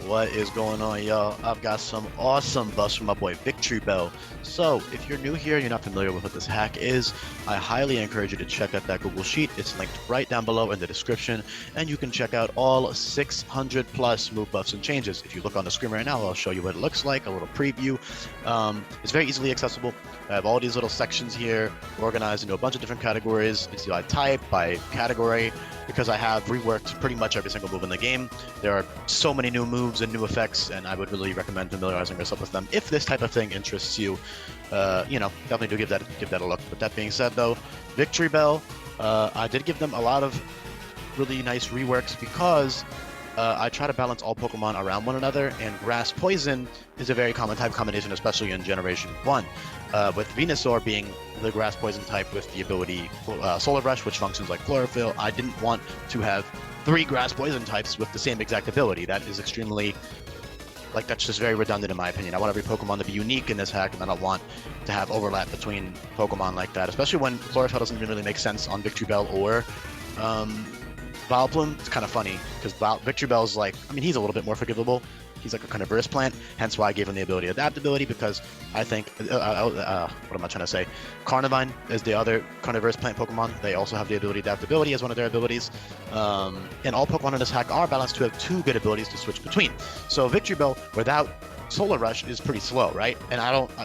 What is going on, y'all? I've got some awesome buffs from my boy Victreebel. So, if you're new here and you're not familiar with what this hack is, I highly encourage you to check out that Google Sheet. It's linked right down below in the description, and you can check out all 600 plus move buffs and changes. If you look on the screen right now, I'll show you what it looks like, a little preview. It's very easily accessible. I have all these little sections here organized into a bunch of different categories. It's by type, by category, because I have reworked pretty much every single move in the game. There are so many new moves and new effects, and I would really recommend familiarizing yourself with them. If this type of thing interests you, definitely do give that a look. With that being said, though, Victreebel, I did give them a lot of really nice reworks because I try to balance all Pokemon around one another, and Grass Poison is a very common type combination, especially in Generation 1. With Venusaur being the Grass Poison type with the ability Solar Rush, which functions like Chlorophyll, I didn't want to have 3 Grass Poison types with the same exact ability. That is extremely, that's just very redundant in my opinion. I want every Pokemon to be unique in this hack, and I don't want to have overlap between Pokemon like that, especially when Chlorophyll doesn't really make sense on Victreebel or Vileplume. It's kind of funny because Victreebel is he's a little bit more forgivable. He's like a carnivorous plant, hence why I gave him the ability Adaptability, because I think, what am I trying to say? Carnivine is the other carnivorous plant Pokemon. They also have the ability Adaptability as one of their abilities. And all Pokemon in this hack are balanced to have 2 good abilities to switch between. So Victreebel, without Solar Rush, is pretty slow, right? And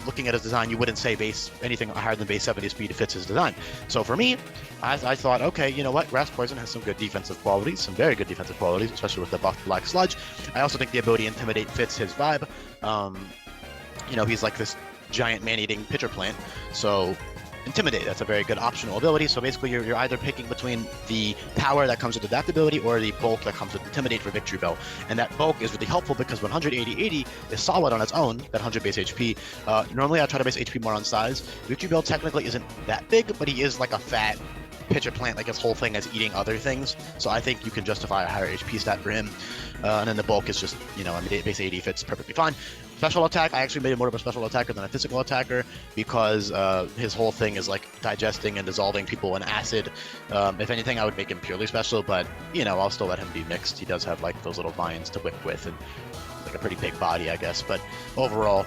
looking at his design, you wouldn't say anything higher than base 70 speed fits his design. So for me, I thought, okay, you know what? Grass Poison has some good defensive qualities, some very good defensive qualities, especially with the buffed Black Sludge. I also think the ability Intimidate fits his vibe. He's like this giant man-eating pitcher plant, so Intimidate, that's a very good optional ability. So basically, you're either picking between the power that comes with Adaptability or the bulk that comes with Intimidate for Victreebel. And that bulk is really helpful because 180-80 is solid on its own, that 100 base HP. Normally, I try to base HP more on size. Victreebel technically isn't that big, but he is like a fat pitcher plant, like his whole thing is eating other things. So I think you can justify a higher HP stat for him. And then the bulk is just, base 80 fits perfectly fine. Special attack, I actually made him more of a special attacker than a physical attacker because his whole thing is like digesting and dissolving people in acid. If anything, I would make him purely special, but I'll still let him be mixed. He does have like those little vines to whip with and like a pretty big body, I guess. But overall,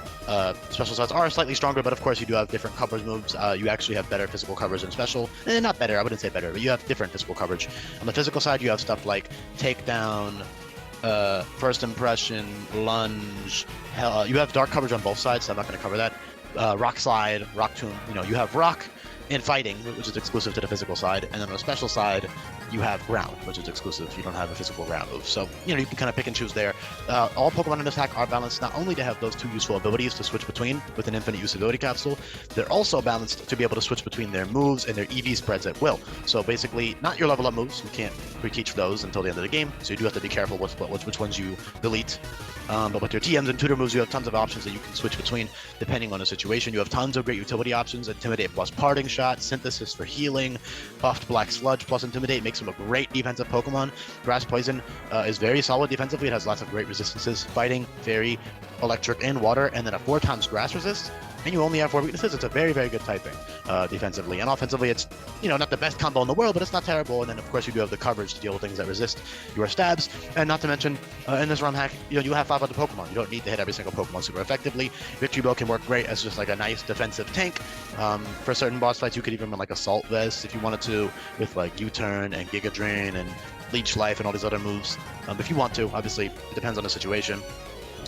special stats are slightly stronger, but of course you do have different coverage moves. You actually have better physical coverage than special. Not better, I wouldn't say better, but you have different physical coverage. On the physical side, you have stuff like Takedown, First Impression, Lunge. You have dark coverage on both sides, so I'm not going to cover that. Rock Slide, Rock Tomb. You have Rock in Fighting, which is exclusive to the physical side, and then on the special side, you have Ground, which is exclusive. You don't have a physical ground move, so you can kind of pick and choose there. All Pokemon in this hack are balanced not only to have those 2 useful abilities to switch between with an infinite usability capsule, they're also balanced to be able to switch between their moves and their EV spreads at will. So basically, not your level up moves. You can't reteach those until the end of the game, so you do have to be careful with which ones you delete. But with your TMs and tutor moves, you have tons of options that you can switch between depending on the situation. You have tons of great utility options: Intimidate plus Parting Shot, Synthesis for healing, buffed Black Sludge plus Intimidate makes him a great defensive Pokemon. Grass Poison is very solid defensively. It has lots of great resistances: Fighting, Fairy, Electric, and Water, and then a 4 times Grass Resist. And you only have 4 weaknesses. It's a very, very good typing defensively. And offensively, it's not the best combo in the world, but it's not terrible. And then, of course, you do have the coverage to deal with things that resist your stabs. And not to mention, in this ROM hack, you have 5 other Pokemon. You don't need to hit every single Pokemon super effectively. Victreebel can work great as just like a nice defensive tank. For certain boss fights, you could even run like Assault Vest if you wanted to, with like U-Turn and Giga Drain and Leech Life and all these other moves. If you want to, obviously, it depends on the situation.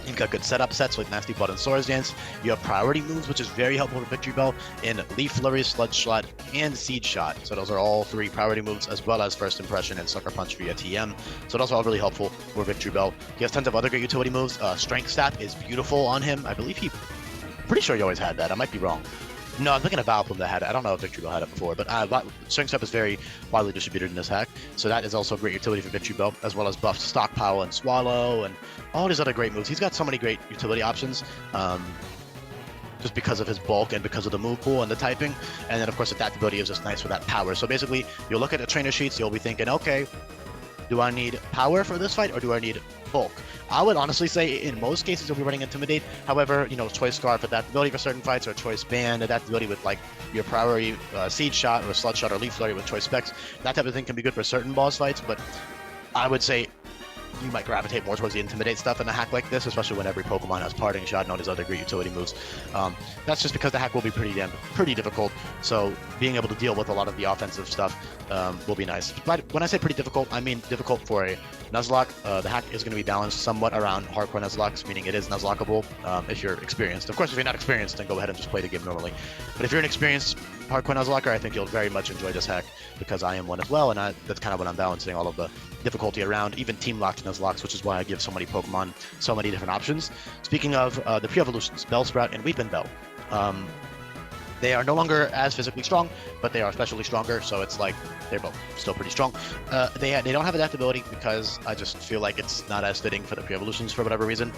You've got good setup sets like Nasty Plot and Swords Dance. You have priority moves, which is very helpful for Victreebel in Leaf Flurry, Sludge Shot, and Seed Shot. So those are all 3 priority moves, as well as First Impression and Sucker Punch via TM. So those are all really helpful for Victreebel. He has tons of other great utility moves. Strength Stat is beautiful on him. I believe pretty sure he always had that. I might be wrong. No, I'm thinking of Vileplume that had it. I don't know if Victreebel had it before, but Strength Step is very widely distributed in this hack, so that is also a great utility for Victreebel, as well as buffed Stockpile and Swallow and all these other great moves. He's got so many great utility options, just because of his bulk and because of the move pool and the typing, and then of course Adaptability is just nice for that power. So basically, you'll look at the trainer sheets, you'll be thinking, okay, do I need power for this fight or do I need bulk? I would honestly say in most cases you'll be running Intimidate. However, Choice Scarf Adaptability for certain fights, or Choice Band Adaptability with like your priority Seed Shot or Sludge Shot or Leaf Flurry with Choice Specs, that type of thing can be good for certain boss fights, but I would say you might gravitate more towards the Intimidate stuff in a hack like this, especially when every Pokemon has Parting Shot and all these other great utility moves. That's just because the hack will be pretty difficult, so being able to deal with a lot of the offensive stuff will be nice. But when I say pretty difficult, I mean difficult for a Nuzlocke. The hack is going to be balanced somewhat around hardcore Nuzlocks, meaning it is Nuzlockable if you're experienced. Of course, if you're not experienced, then go ahead and just play the game normally. But if you're an experienced hardcore Nuzlocker, I think you'll very much enjoy this hack, because I am one as well, and that's kind of what I'm balancing all of the difficulty around, even team-locked Nuzlocks, which is why I give so many Pokemon so many different options. Speaking of the pre-evolutions, Bellsprout and Weepinbell. They are no longer as physically strong, but they are especially stronger, so it's like they're both still pretty strong. They don't have adaptability because I just feel like it's not as fitting for the pre-evolutions for whatever reason.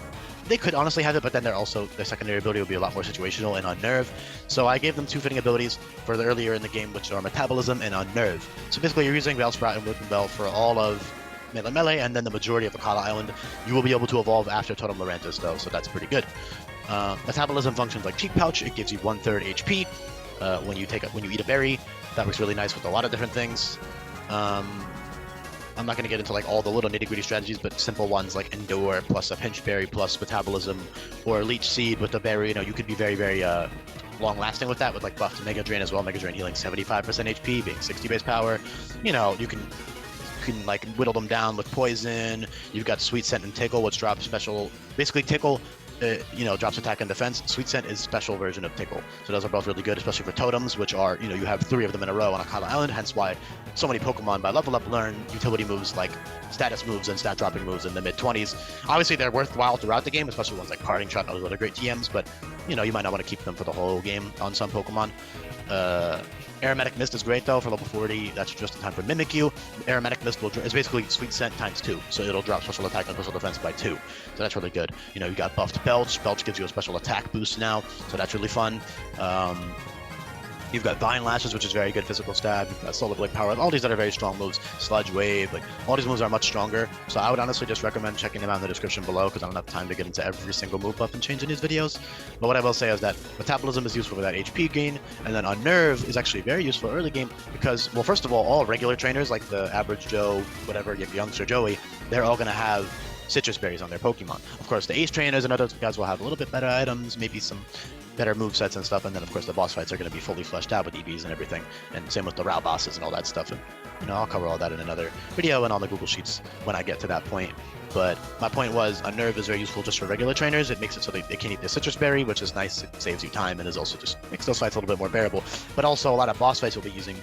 They could honestly have it, but then their secondary ability would be a lot more situational and Unnerve. So I gave them two fitting abilities for the earlier in the game, which are Metabolism and Unnerve. So basically you're using Bellsprout and Weepinbell for all of Melee, and then the majority of Akala Island. You will be able to evolve after Totem Lurantis though, so that's pretty good. Metabolism functions like Cheek Pouch. It gives you 1/3 HP when you eat a berry. That works really nice with a lot of different things. I'm not going to get into like all the little nitty-gritty strategies, but simple ones like Endure plus a Pinch Berry plus Metabolism, or Leech Seed with the berry. You know, you could be very long-lasting with that, with like buff to Mega Drain as well. Mega Drain healing 75% HP, being 60 base power. You know, you can like whittle them down with Poison. You've got Sweet Scent and Tickle, which drops special. Basically, Tickle, drops attack and defense. Sweet Scent is special version of Tickle. So those are both really good, especially for totems, which are, you have 3 of them in a row on Akala Island, hence why so many Pokemon by level up learn utility moves like status moves and stat dropping moves in the mid-20s. Obviously, they're worthwhile throughout the game, especially ones like Parting Shot and all those other great TMs, but, you might not want to keep them for the whole game on some Pokemon. Aromatic Mist is great though for level 40. That's just in time for Mimikyu. Aromatic Mist is basically Sweet Scent times 2, so it'll drop special attack and special defense by 2. So that's really good. You got buffed Belch. Belch gives you a special attack boost now, so that's really fun. You've got Vine Lashes, which is very good physical stab. You've got Solar Blade Power. All these other very strong moves. Sludge Wave, like all these moves are much stronger. So I would honestly just recommend checking them out in the description below, because I don't have time to get into every single move buff and change in these videos. But what I will say is that Metabolism is useful for that HP gain, and then Unnerve is actually very useful early game because, well, first of all regular trainers like the average Joe, whatever, youngster Joey, they're all going to have citrus berries on their Pokemon. Of course, the ace trainers and other guys will have a little bit better items, maybe some better movesets and stuff, and then of course the boss fights are going to be fully fleshed out with EVs and everything, and same with the route bosses and all that stuff. And I'll cover all that in another video and on the Google Sheets when I get to that point. But my point was, Unnerve is very useful just for regular trainers. It makes it so they can eat the citrus berry, which is nice. It saves you time and is also just makes those fights a little bit more bearable. But also a lot of boss fights will be using,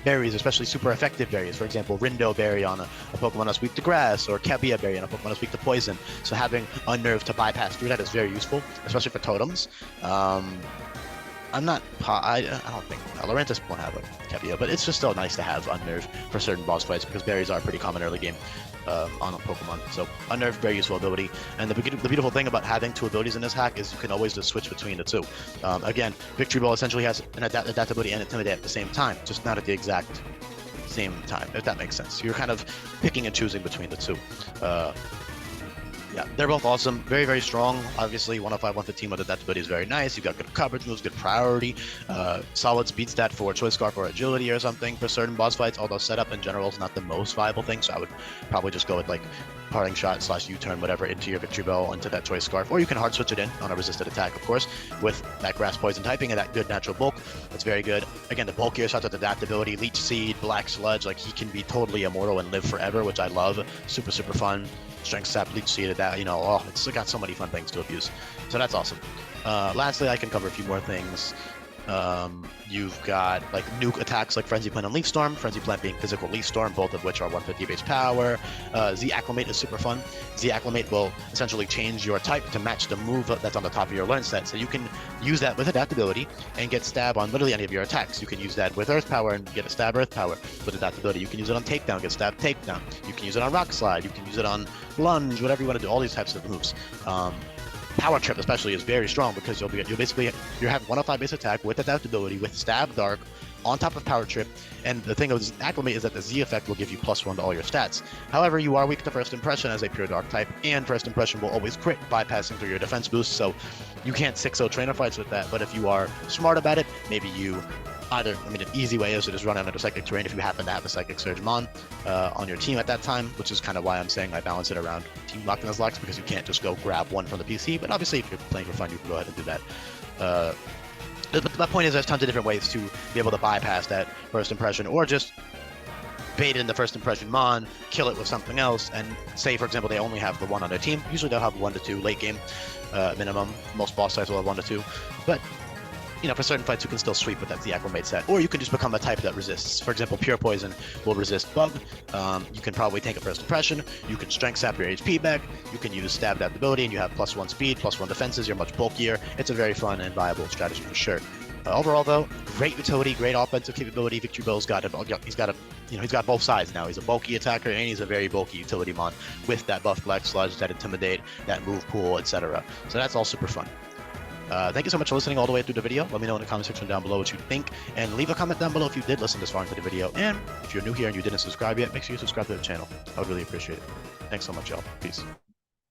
berries, especially super effective berries. For example, Rindo berry on a Pokemon that's weak to grass, or Kebia berry on a Pokemon that's weak to poison. So having Unnerve to bypass through that is very useful, especially for totems. I don't think Lurantis won't have a Kebia, but it's just still nice to have Unnerve for certain boss fights because berries are pretty common early game on a Pokemon. So Unnerve, very useful ability. And the beautiful thing about having 2 abilities in this hack is you can always just switch between the 2. Again, Victreebel essentially has an adaptability and Intimidate at the same time, just not at the exact same time, if that makes sense. You're kind of picking and choosing between the 2. Yeah, they're both awesome. Very, very strong. Obviously, 105, 115 with adaptability is very nice. You've got good coverage moves, good priority, solid speed stat for Choice Scarf or Agility or something for certain boss fights, although setup in general is not the most viable thing, so I would probably just go with like Parting Shot / U-turn, whatever, into your Victreebel, into that Choice Scarf, or you can hard switch it in on a resisted attack, of course, with that Grass Poison typing and that good natural bulk. That's very good. Again, the bulkier shots with adaptability, Leech Seed, Black Sludge, like he can be totally immortal and live forever, which I love. Super, super fun. Strength Sap, Leech Seed, that, it's got so many fun things to abuse. So that's awesome. Lastly, I can cover a few more things. You've got like nuke attacks like Frenzy Plant and Leaf Storm. Frenzy Plant being physical Leaf Storm, both of which are 150 base power. Z Acclimate is super fun. Z Acclimate will essentially change your type to match the move that's on the top of your learn set. So you can use that with adaptability and get stab on literally any of your attacks. You can use that with Earth Power and get a stab Earth Power with adaptability. You can use it on Takedown, get stab Takedown. You can use it on Rock Slide. You can use it on Lunge, whatever you want to do. All these types of moves. Power Trip especially is very strong because you have 105 base attack with adaptability with Stab Dark on top of Power Trip, and the thing with Acclimate is that the Z effect will give you +1 to all your stats. However, you are weak to First Impression as a pure Dark type, and First Impression will always crit, bypassing through your defense boost, so you can't 6-0 trainer fights with that. But if you are smart about it, maybe you either, I mean, an easy way is to just run under Psychic Terrain if you happen to have a Psychic Surge Mon on your team at that time, which is kind of why I'm saying I balance it around Team Lockness Locks, because you can't just go grab one from the PC, but obviously if you're playing for fun, you can go ahead and do that. But my point is there's tons of different ways to be able to bypass that first impression, or just bait in the first impression Mon, kill it with something else, and say, for example, they only have the one on their team. Usually they'll have 1 to 2 late game minimum. Most boss fights will have 1 to 2. But, you know, for certain fights, you can still sweep with that the Acclimate set. Or you can just become a type that resists. For example, Pure Poison will resist Bug. You can probably take a first impression. You can Strength Sap your HP back. You can use Stab that ability, and you have +1 speed, +1 defenses. You're much bulkier. It's a very fun and viable strategy for sure. Overall, though, great utility, great offensive capability. Victreebel's he's got both sides now. He's a bulky attacker, and he's a very bulky utility mon with that buff Black Sludge, that Intimidate, that move pool, etc. So that's all super fun. Thank you so much for listening all the way through the video. Let me know in the comment section down below what you think, and leave a comment down below if you did listen this far into the video. And if you're new here and you didn't subscribe yet, make sure you subscribe to the channel. I would really appreciate it. Thanks so much, y'all. Peace.